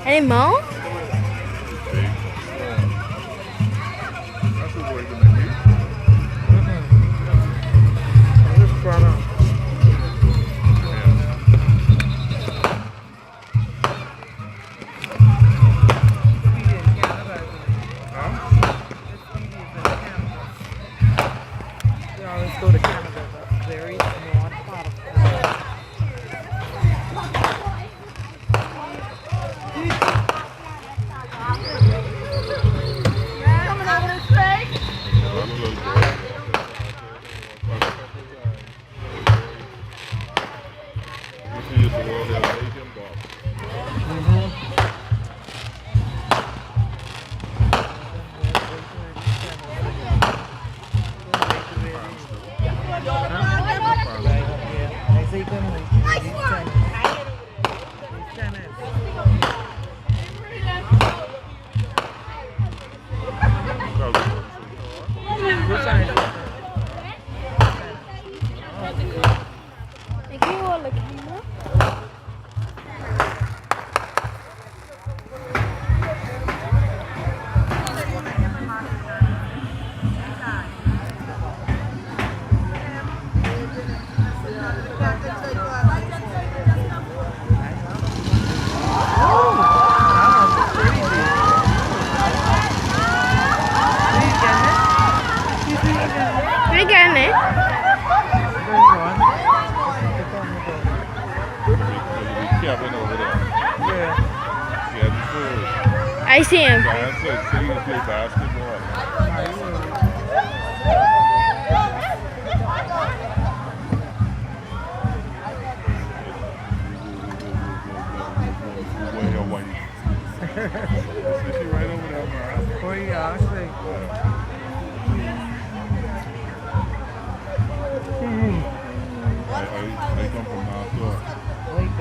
Any more? That's what we're gonna eat. Just trying they always go to Canada, but they're eating more part of Another little boy. You see, used to go there and make him go. Thank you all the camera. Cái gan này. Kevin over there. He had the food. I see him. Diane said, sitting to play basketball. Where your wife? She right over there, man. Oh yeah, I see. I come from North York. Wait,